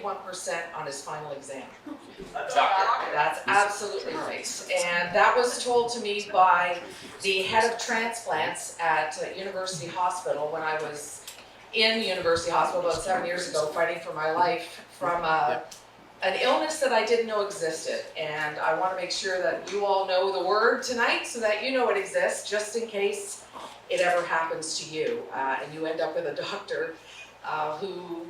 51% on his final exam. Doctor. That's absolutely right. And that was told to me by the head of transplants at University Hospital when I was in University Hospital about 7 years ago fighting for my life from an illness that I didn't know existed. And I want to make sure that you all know the word tonight so that you know it exists just in case it ever happens to you and you end up with a doctor who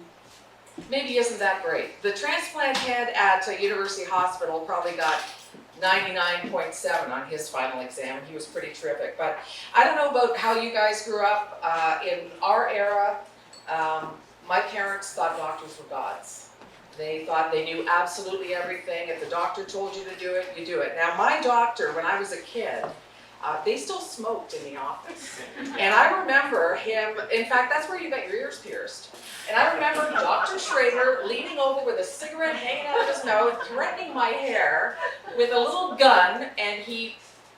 maybe isn't that great. The transplant head at University Hospital probably got 99.7 on his final exam, and he was pretty terrific. But I don't know about how you guys grew up. In our era, my parents thought doctors were gods. They thought they knew absolutely everything. If the doctor told you to do it, you do it. Now, my doctor, when I was a kid, they still smoked in the office. And I remember him, in fact, that's where you got your ears pierced. And I remember Dr. Schrader leaning over with a cigarette hanging out of his mouth, threatening my hair with a little gun, and he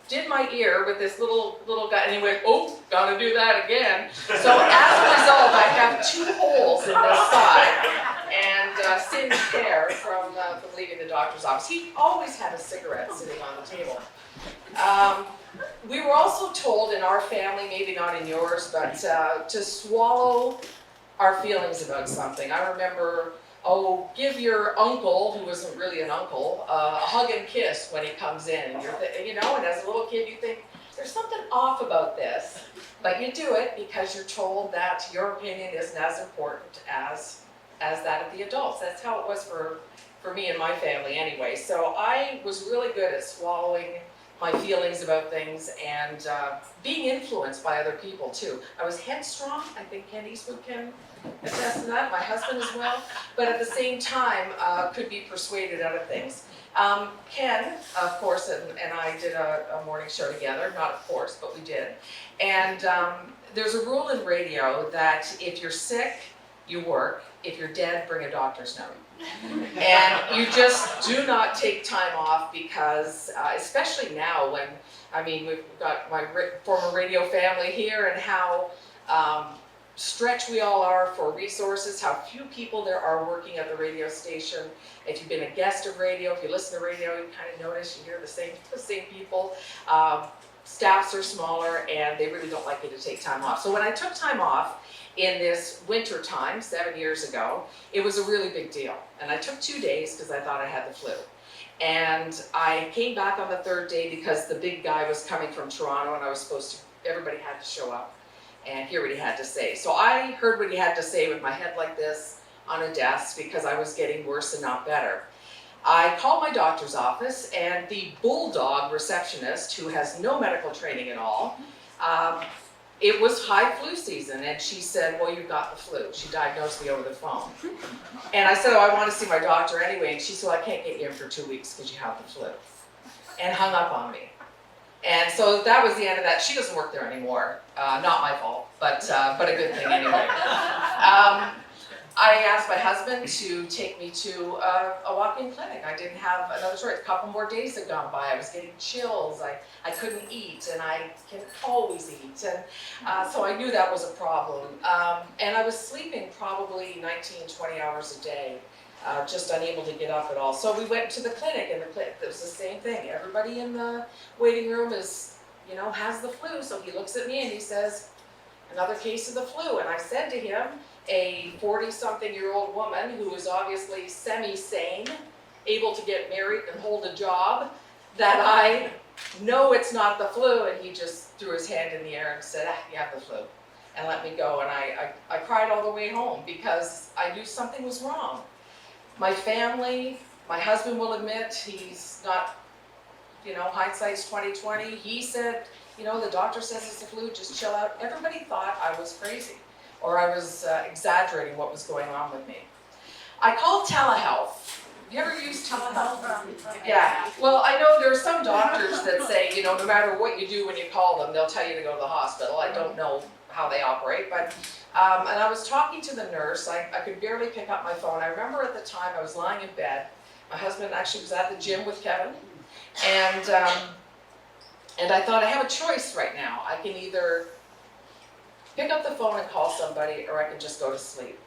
did my ear with this little gun, and he went, "Oh, gotta do that again." So as a result, I have 2 holes in this side, and singed hair from leaving the doctor's office. He always had a cigarette sitting on the table. We were also told in our family, maybe not in yours, but to swallow our feelings about something. I remember, give your uncle, who wasn't really an uncle, a hug and kiss when he comes in. And and as a little kid you think, there's something off about this. But you do it because you're told that your opinion isn't as important as that of the adults. That's how it was for me and my family anyway. So I was really good at swallowing my feelings about things and being influenced by other people too. I was headstrong. I think Ken Eastwood can attest to that, my husband as well, but at the same time could be persuaded out of things. Ken, of course, and I did a morning show together, not of course, but we did. And there's a rule in radio that if you're sick, you work. If you're dead, bring a doctor's note. And you just do not take time off because, especially now when, we've got my former radio family here and how stretched we all are for resources, how few people there are working at the radio station. If you've been a guest of radio, if you listen to radio, you kind of notice you hear the same people. Staffs are smaller and they really don't like you to take time off. So when I took time off in this winter time, 7 years ago, it was a really big deal. And I took 2 days because I thought I had the flu. And I came back on the 3rd day because the big guy was coming from Toronto and I was supposed to, everybody had to show up and hear what he had to say. So I heard what he had to say with my head like this on a desk because I was getting worse and not better. I called my doctor's office and the bulldog receptionist, who has no medical training at all, it was high flu season, and she said, "Well, you've got the flu." She diagnosed me over the phone. And I said, "Oh, I want to see my doctor anyway." And she said, "Well, I can't get you in for 2 weeks because you have the flu." And hung up on me. And so that was the end of that. She doesn't work there anymore. Not my fault, but a good thing anyway. I asked my husband to take me to a walk-in clinic. I didn't have another choice. A couple more days had gone by. I was getting chills. I couldn't eat, and I can always eat. And so I knew that was a problem. And I was sleeping probably 19, 20 hours a day, just unable to get up at all. So we went to the clinic, and it was the same thing. Everybody in the waiting room is, has the flu. So he looks at me and he says, "Another case of the flu." And I said to him, a 40-something-year-old woman who is obviously semi-sane, able to get married and hold a job, that I know it's not the flu. And he just threw his hand in the air and said, "You have the flu," and let me go. And I cried all the way home because I knew something was wrong. My family, my husband will admit, he's not, hindsight's 20/20. He said, the doctor says it's the flu, just chill out. Everybody thought I was crazy or I was exaggerating what was going on with me. I called telehealth. Have you ever used telehealth? Yeah. Well, I know there are some doctors that say, no matter what you do when you call them, they'll tell you to go to the hospital. I don't know how they operate, but, and I was talking to the nurse. I could barely pick up my phone. I remember at the time I was lying in bed. My husband actually was at the gym with Kevin. And I thought, I have a choice right now. I can either pick up the phone and call somebody, or I can just go to sleep.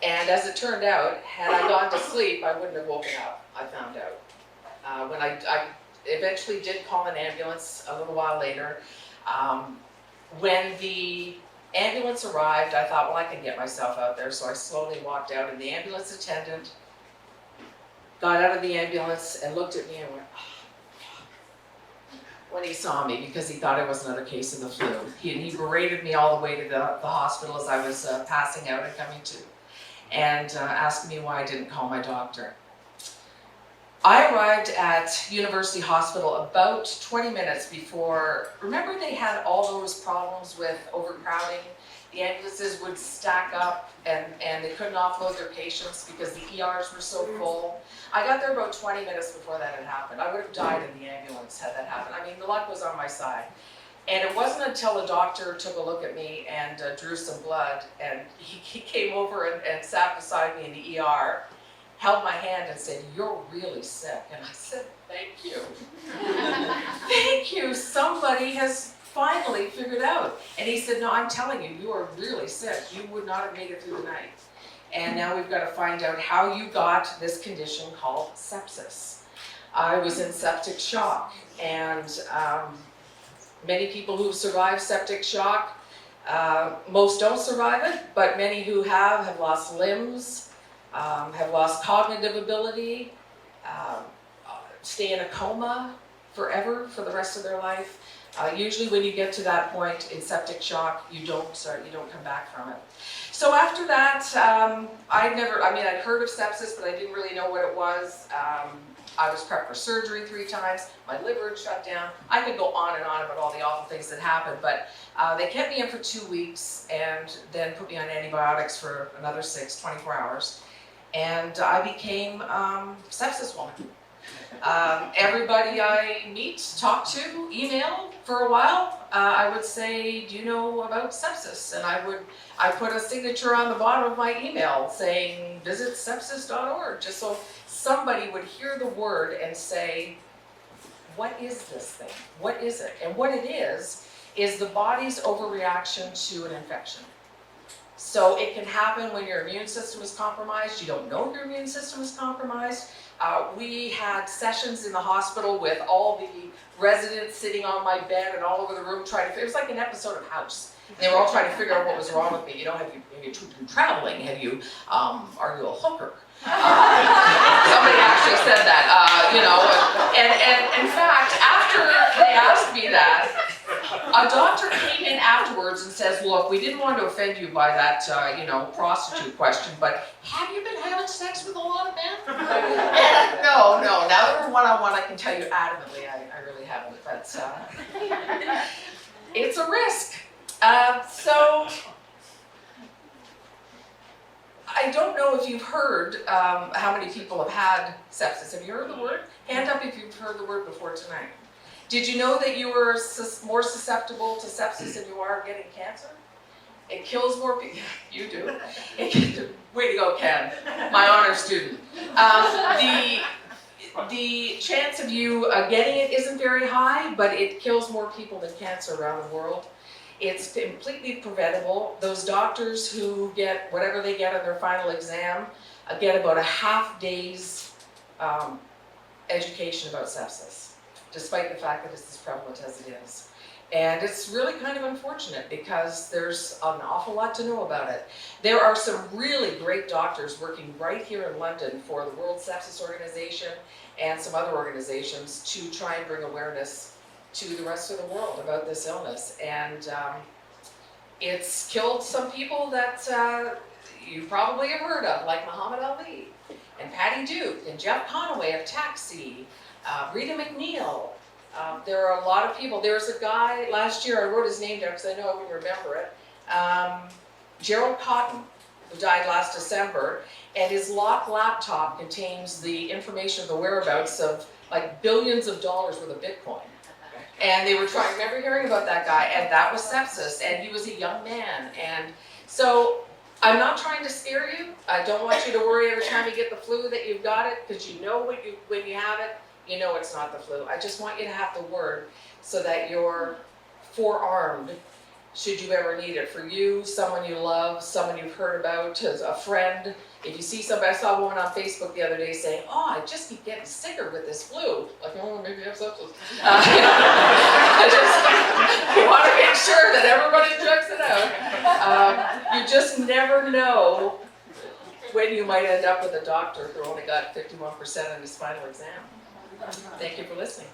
And as it turned out, had I gone to sleep, I wouldn't have woken up, I found out. When I eventually did call an ambulance a little while later. When the ambulance arrived, I thought, well, I can get myself out there. So I slowly walked out, and the ambulance attendant got out of the ambulance and looked at me and went, when he saw me, because he thought it was another case of the flu. He berated me all the way to the hospital as I was passing out and coming to, and asked me why I didn't call my doctor. I arrived at University Hospital about 20 minutes before. Remember, they had all those problems with overcrowding? The ambulances would stack up and they couldn't offload their patients because the ERs were so full. I got there about 20 minutes before that had happened. I would have died in the ambulance had that happened. I mean, the luck was on my side. And it wasn't until a doctor took a look at me and drew some blood, and he came over and sat beside me in the ER, held my hand and said, "You're really sick." And I said, "Thank you." Thank you, somebody has finally figured out. And he said, "No, I'm telling you, you are really sick. You would not have made it through the night. And now we've got to find out how you got this condition called sepsis." I was in septic shock, and many people who survive septic shock, most don't survive it, but many who have lost limbs, have lost cognitive ability, stay in a coma forever for the rest of their life. Usually when you get to that point in septic shock, you don't come back from it. So after that, I'd heard of sepsis, but I didn't really know what it was. I was prepped for surgery 3 times. My liver had shut down. I could go on and on about all the awful things that happened, but they kept me in for 2 weeks and then put me on antibiotics for another 24 hours. And I became sepsis woman. Everybody I meet, talk to, email for a while, I would say, "Do you know about sepsis?" And I put a signature on the bottom of my email saying, "Visit sepsis.org," just so somebody would hear the word and say, "What is this thing? What is it?" And what it is the body's overreaction to an infection. So it can happen when your immune system is compromised. You don't know your immune system is compromised. We had sessions in the hospital with all the residents sitting on my bed and all over the room trying to, it was like an episode of House. They were all trying to figure out what was wrong with me. You know, have you been traveling? Are you a hooker? Somebody actually said that, and in fact, after they asked me that, a doctor came in afterwards and says, "Look, we didn't want to offend you by that, prostitute question, but have you been having sex with a lot of men?" And no. Now that we're one-on-one, I can tell you adamantly, I really haven't. But it's a risk. So I don't know if you've heard how many people have had sepsis. Have you heard the word? Hand up if you've heard the word before tonight. Did you know that you were more susceptible to sepsis than you are getting cancer? It kills more people. You do. Way to go, Ken, my honor student. The chance of you getting it isn't very high, but it kills more people than cancer around the world. It's completely preventable. Those doctors who get whatever they get on their final exam get about a half day's education about sepsis, despite the fact that it's as prevalent as it is. And it's really kind of unfortunate because there's an awful lot to know about it. There are some really great doctors working right here in London for the World Sepsis Organization and some other organizations to try and bring awareness to the rest of the world about this illness. And it's killed some people that you probably have heard of, like Muhammad Ali, and Patty Duke, and Jeff Conaway of Taxi, Rita McNeil. There are a lot of people. There's a guy, last year, I wrote his name down because I know I wouldn't remember it, Gerald Cotton, who died last December, and his locked laptop contains the information of the whereabouts of like billions of dollars worth of Bitcoin. And they were trying, remember hearing about that guy, and that was sepsis, and he was a young man. And so I'm not trying to scare you. I don't want you to worry every time you get the flu that you've got it, because you know when you have it, you know it's not the flu. I just want you to have the word so that you're forearmed should you ever need it for you, someone you love, someone you've heard about, as a friend. If you see somebody, I saw a woman on Facebook the other day saying, oh, I just keep getting sicker with this flu. Like, oh, maybe you have sepsis. You want to make sure that everybody checks it out. You just never know when you might end up with a doctor who only got 51% on his final exam. Thank you for listening.